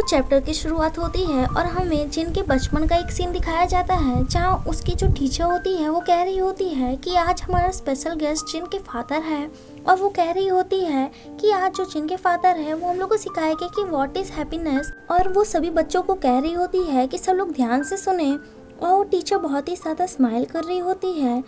Chapter की शुरुआत होती है और हमें जिन के बचपन का एक सीन दिखाया जाता है, जहां उसकी जो टीचर होती है वो कह रही होती है कि आज हमारा स्पेशल गेस्ट जिन के फादर है, और वो कह रही होती है कि आज जो जिन के फादर है वो हम लोग को सिखाएंगे कि व्हाट इज हैप्पीनेस। और वो सभी बच्चों को कह रही होती है कि सब लोग ध्यान से सुने, और वो टीचर बहुत ही ज़्यादा स्माइल कर रही होती है।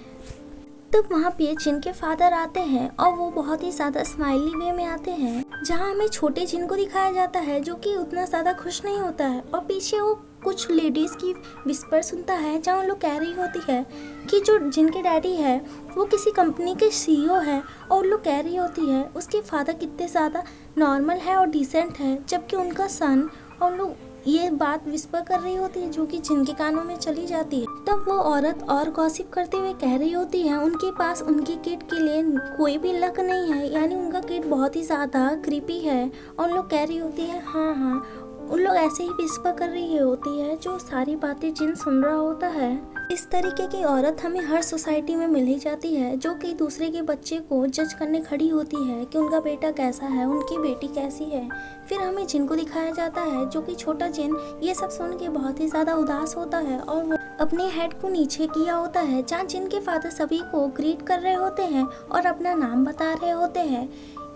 तब वहाँ पे जिन के फादर आते हैं और वो बहुत ही ज़्यादा स्माइली वे में आते हैं, जहाँ हमें छोटे जिन को दिखाया जाता है जो कि उतना ज़्यादा खुश नहीं होता है, और पीछे वो कुछ लेडीज़ की विस्पर सुनता है जहाँ वो लोग कह रही होती है कि जो जिनके डैडी है वो किसी कंपनी के सीईओ है, और वो लोग कह रही होती है उसके फादर कितने ज़्यादा नॉर्मल है और डिसेंट है, जबकि उनका सन, और लोग ये बात विस्पर कर रही होती है जो कि जिनके कानों में चली जाती है। तब वो औरत और गॉसिप करते हुए कह रही होती है उनके पास उनके किड के लिए कोई भी लक नहीं है, यानी उनका किड बहुत ही ज़्यादा क्रीपी है। और लोग कह रही होती है हाँ हाँ, उन लोग ऐसे ही विस्पर कर रही होती है जो सारी बातें जिन सुन रहा होता है। इस तरीके की औरत हमें हर सोसाइटी में मिल ही जाती है जो कि दूसरे के बच्चे को जज करने खड़ी होती है कि उनका बेटा कैसा है, उनकी बेटी कैसी है। फिर हमें जिन को दिखाया जाता है जो कि छोटा जिन ये सब सुन के बहुत ही ज़्यादा उदास होता है, और वो अपने हेड को नीचे किया होता है, जहाँ जिन के फादर सभी को ग्रीट कर रहे होते हैं और अपना नाम बता रहे होते हैं।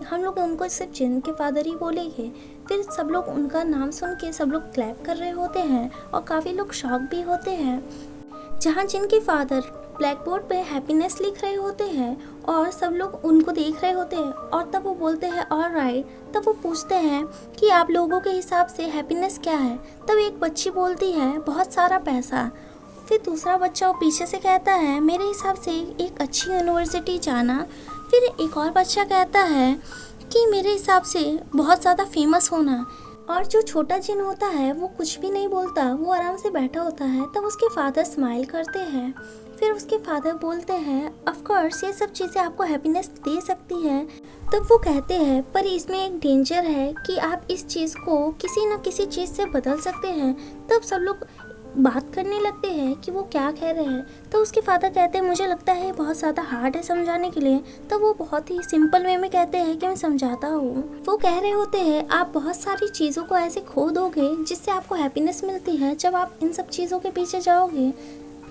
हम लोग उनको सिर्फ जिन के फादर ही बोलेंगे। फिर सब लोग उनका नाम सुन के सब लोग क्लैप कर रहे होते हैं, और काफ़ी लोग शॉक भी होते हैं, जहाँ जिनके फादर ब्लैक बोर्ड पे हैप्पीनेस लिख रहे होते हैं और सब लोग उनको देख रहे होते हैं। और तब वो बोलते हैं ऑलराइट। तब वो पूछते हैं कि आप लोगों के हिसाब से हैप्पीनेस क्या है। तब एक बच्ची बोलती है बहुत सारा पैसा। फिर दूसरा बच्चा वो पीछे से कहता है मेरे हिसाब से एक अच्छी यूनिवर्सिटी जाना। फिर एक और बच्चा कहता है कि मेरे हिसाब से बहुत ज़्यादा फेमस होना। और जो छोटा जिन होता है वो कुछ भी नहीं बोलता, वो आराम से बैठा होता है। तब उसके फादर स्माइल करते हैं। फिर उसके फादर बोलते हैं ऑफ कोर्स ये सब चीज़ें आपको हैप्पीनेस दे सकती है। तब वो कहते हैं पर इसमें एक डेंजर है कि आप इस चीज़ को किसी न किसी चीज़ से बदल सकते हैं। तब सब लोग बात करने लगते हैं कि वो क्या कह रहे हैं। तो उसके फादर कहते हैं मुझे लगता है बहुत ज़्यादा हार्ड है समझाने के लिए। तो वो बहुत ही सिंपल वे में कहते हैं कि मैं समझाता हूँ। वो कह रहे होते हैं आप बहुत सारी चीज़ों को ऐसे खो दोगे जिससे आपको हैप्पीनेस मिलती है जब आप इन सब चीज़ों के पीछे जाओगे।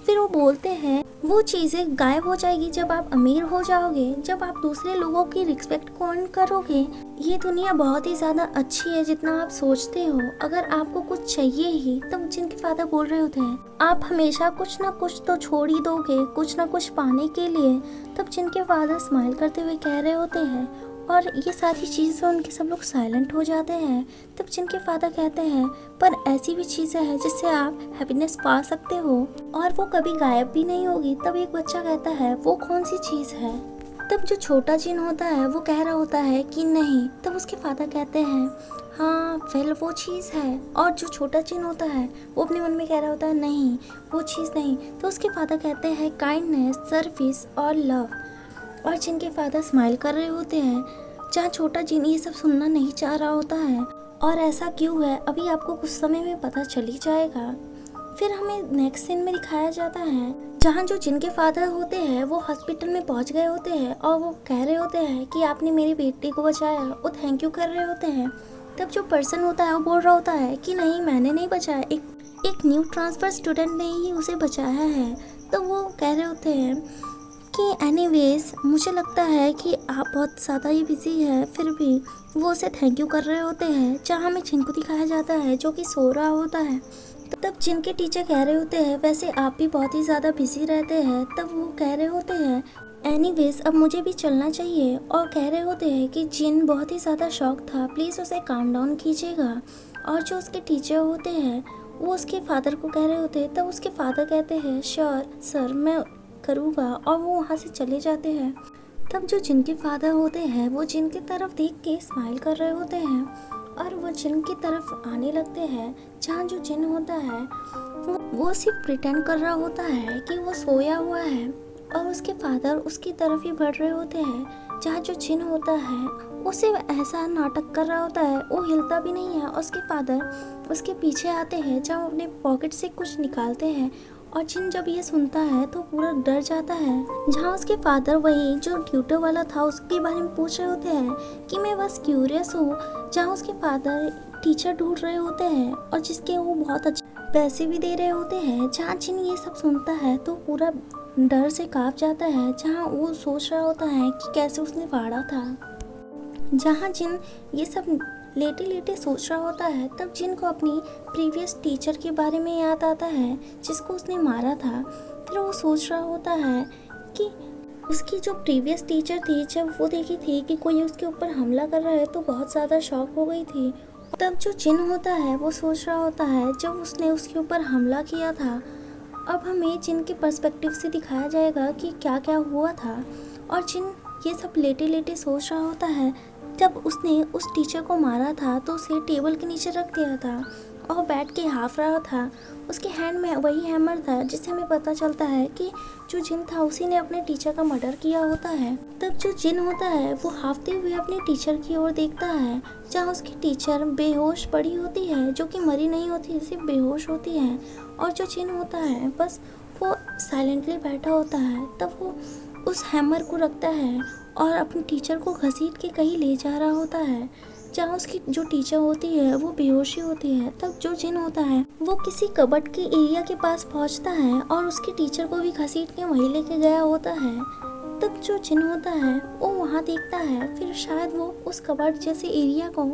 फिर वो बोलते हैं वो चीज़ें गायब हो जाएगी जब आप अमीर हो जाओगे, जब आप दूसरे लोगों की रिस्पेक्ट को अर्न करोगे। ये दुनिया बहुत ही ज़्यादा अच्छी है जितना आप सोचते हो। अगर आपको कुछ चाहिए ही, तब जिनके फादर बोल रहे होते हैं आप हमेशा कुछ ना कुछ तो छोड़ ही दोगे कुछ ना कुछ पाने के लिए। तब जिनके फादर स्माइल करते हुए कह रहे होते हैं, और ये सारी चीज़ें उनके सब लोग साइलेंट हो जाते हैं। तब जिनके फादर कहते हैं पर ऐसी भी चीज़ें हैं जिससे आप हैप्पीनेस पा सकते हो और वो कभी गायब भी नहीं होगी। तब एक बच्चा कहता है वो कौन सी चीज़ है। तब जो छोटा जिन होता है वो कह रहा होता है कि नहीं। तब उसके फादर कहते हैं हाँ वेल वो चीज़ है। और जो छोटा जिन होता है वो अपने मन में कह रहा होता है नहीं वो चीज़ नहीं। तो उसके फादर कहते हैं काइंडनेस, सर्विस और लव। और जिनके फादर स्माइल कर रहे होते हैं, जहाँ छोटा जिन ये सब सुनना नहीं चाह रहा होता है। और ऐसा क्यों है अभी आपको कुछ समय में पता चल ही जाएगा। फिर हमें नेक्स्ट सीन में दिखाया जाता है जहाँ जो जिनके फादर होते हैं वो हॉस्पिटल में पहुँच गए होते हैं, और वो कह रहे होते हैं कि आपने मेरी बेटी को बचाया। वो थैंक यू कर रहे होते हैं। तब जो पर्सन होता है वो बोल रहा होता है कि नहीं मैंने नहीं बचाया, एक न्यू ट्रांसफ़र स्टूडेंट ने ही उसे बचाया है। तो वो कह रहे होते हैं कि एनीवेज मुझे लगता है कि आप बहुत ज़्यादा ही बिजी है। फिर भी वो उसे थैंक यू कर रहे होते हैं, जहाँ हमें जिन को दिखाया जाता है जो कि सो रहा होता है। तब जिन के टीचर कह रहे होते हैं वैसे आप भी बहुत ही ज़्यादा बिजी रहते हैं। तब वो कह रहे होते हैं एनीवेज अब मुझे भी चलना चाहिए, और कह रहे होते हैं कि जिन बहुत ही ज़्यादा शौक था, प्लीज़ उसे काम डाउन कीजिएगा। और जो उसके टीचर होते हैं वो उसके फादर को कह रहे होते हैं। तब उसके फादर कहते हैं श्योर सर मैं करूँगा, और वो वहाँ से चले जाते हैं। तब जो जिनके फादर होते हैं वो जिन की तरफ देख के स्माइल कर रहे होते हैं, और वो जिन की तरफ आने लगते हैं, जहाँ जो जिन होता है वो सिर्फ प्रिटेंड कर रहा होता है कि वो सोया हुआ है, और उसके फादर उसकी तरफ ही बढ़ रहे होते हैं, जहाँ जो जिन होता है वो सिर्फ ऐसा नाटक कर रहा होता है, वो हिलता भी नहीं है। और उसके फादर उसके पीछे आते हैं, जहाँ अपने पॉकेट से कुछ निकालते हैं, और जिन जब ये सुनता है तो पूरा डर जाता है। जहाँ उसके फादर वही जो ट्यूटर वाला था उसके बारे में पूछ रहे होते हैं कि मैं बस क्यूरियस हूँ, जहाँ उसके फादर टीचर ढूंढ रहे होते हैं और जिसके वो बहुत अच्छे पैसे भी दे रहे होते हैं। जहाँ जिन ये सब सुनता है तो पूरा डर से कांप जाता है, जहाँ वो सोच रहा होता है कि कैसे उसने फाड़ा था। जहाँ जिन ये सब लेटे लेटे सोच रहा होता है, तब जिन को अपनी प्रीवियस टीचर के बारे में याद आता है जिसको उसने मारा था। फिर वो सोच रहा होता है कि उसकी जो प्रीवियस टीचर थी, जब वो देखी थी कि कोई उसके ऊपर हमला कर रहा है तो बहुत ज़्यादा शॉक हो गई थी। तब जो जिन होता है वो सोच रहा होता है जब उसने उसके ऊपर हमला किया था, अब हमें जिन के पर्सपेक्टिव से दिखाया जाएगा कि क्या क्या हुआ था। और जिन ये सब लेटे लेटे सोच रहा होता है, जब उसने उस टीचर को मारा था तो उसे टेबल के नीचे रख दिया था और बैठ के हाफ रहा था। उसके हैंड में वही हैमर था जिससे हमें पता चलता है कि जो जिन था उसी ने अपने टीचर का मर्डर किया होता है। तब जो जिन होता है वो हाफते हुए अपने टीचर की ओर देखता है, जहाँ उसकी टीचर बेहोश पड़ी होती है, जो कि मरी नहीं होती, सिर्फ बेहोश होती है। और जो जिन होता है बस वो साइलेंटली बैठा होता है। तब वो उस हैमर को रखता है और अपने टीचर को घसीट के कहीं ले जा रहा होता है, जहाँ उसकी जो टीचर होती है वो बेहोशी होती है। तब जो जिन होता है वो किसी कबर्ड के एरिया के पास पहुँचता है और उसकी टीचर को भी घसीट के वहीं लेके गया होता है। तब जो जिन होता है वो वहाँ देखता है, फिर शायद वो उस कबर्ड जैसे एरिया को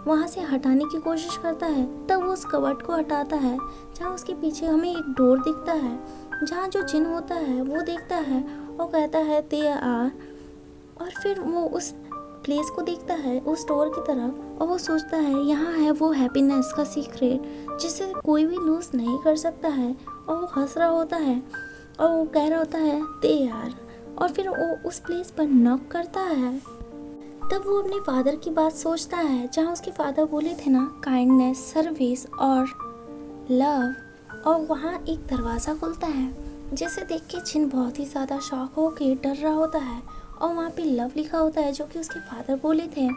वहाँ से हटाने की कोशिश करता है। तब वो उस कबर्ड को हटाता है, जहाँ उसके पीछे हमें एक डोर दिखता है, जहाँ जो जिन होता है वो देखता है और कहता है दे आर। और फिर वो उस प्लेस को देखता है, उस डोर की तरफ, और वो सोचता है यहाँ है वो हैप्पीनेस का सीक्रेट जिसे कोई भी लूज नहीं कर सकता है। और वो हंस रहा होता है और वो कह रहा होता है दे यार। और फिर वो उस प्लेस पर नॉक करता है। तब वो अपने फादर की बात सोचता है, जहाँ उसके फादर बोले थे ना, काइंडनेस, सर्विस और लव। और वहाँ एक दरवाज़ा खुलता है जिसे देख के जिन बहुत ही ज़्यादा शॉक हो के डर रहा होता है। और वहाँ पे लव लिखा होता है, जो कि उसके फादर बोले थे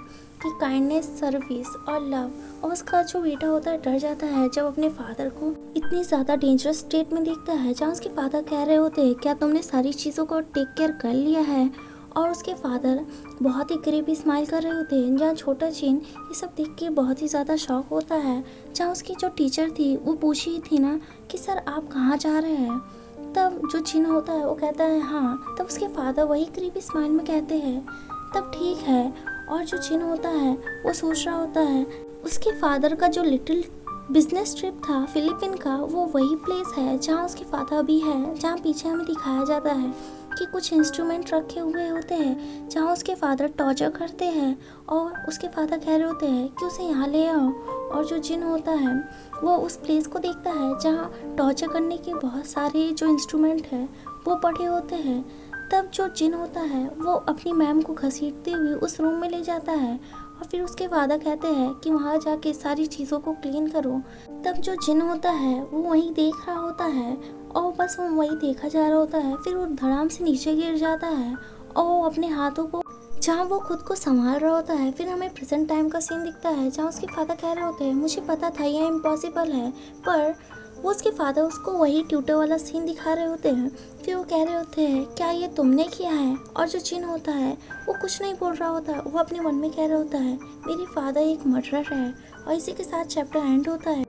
कि काइंडनेस, सर्विस और लव। और उसका जो बेटा होता है डर जाता है जब अपने फादर को इतनी ज़्यादा डेंजरस स्टेट में देखता है, जहाँ उसके फादर कह रहे होते हैं क्या तुमने सारी चीज़ों को टेक केयर कर लिया है। और उसके फादर बहुत ही करीबी स्माइल कर रहे होते हैं, जहाँ छोटा जिन ये सब देख के बहुत ही ज़्यादा शॉक होता है। जहाँ उसकी जो टीचर थी वो पूछी थी ना कि सर आप कहाँ जा रहे हैं। तब जो जिन होता है वो कहता है हाँ। तब उसके फादर वही करीबी स्माइल में कहते हैं तब ठीक है। और जो जिन होता है वो सोच रहा होता है उसके फादर का जो लिटिल बिजनेस ट्रिप था फिलीपीन का, वो वही प्लेस है जहाँ उसके फादर भी है। जहाँ पीछे हमें दिखाया जाता है कि कुछ इंस्ट्रूमेंट रखे हुए होते हैं, जहाँ उसके फादर टॉर्चर करते हैं और उसके फादर कह रहे होते हैं कि उसे यहाँ ले आओ। और जो जिन होता है वो उस प्लेस को देखता है जहाँ टॉर्चर करने के बहुत सारे जो इंस्ट्रूमेंट है वो पड़े होते हैं। तब जो जिन होता है वो अपनी मैम को घसीटते हुए उस रूम में ले जाता है और फिर उसके फादर कहते हैं कि वहाँ जाके सारी चीज़ों को क्लीन करो। तब जो जिन होता है वो वहीं देख रहा होता है और बस वो वहीं देखा जा रहा होता है। फिर वो धड़ाम से नीचे गिर जाता है और वो अपने हाथों को, जहाँ वो खुद को संभाल रहा होता है। फिर हमें प्रेजेंट टाइम का सीन दिखता है, जहाँ उसके फादर कह रहे होते हैं मुझे पता था यह इम्पॉसिबल है, पर वो उसके फादर उसको वही ट्यूटर वाला सीन दिखा रहे होते हैं। फिर वो कह रहे होते हैं क्या ये तुमने किया है। और जो जिन होता है वो कुछ नहीं बोल रहा होता, वो अपने मन में कह रहा होता है मेरे फादर एक मर्डरर है। और इसी के साथ चैप्टर एंड होता है।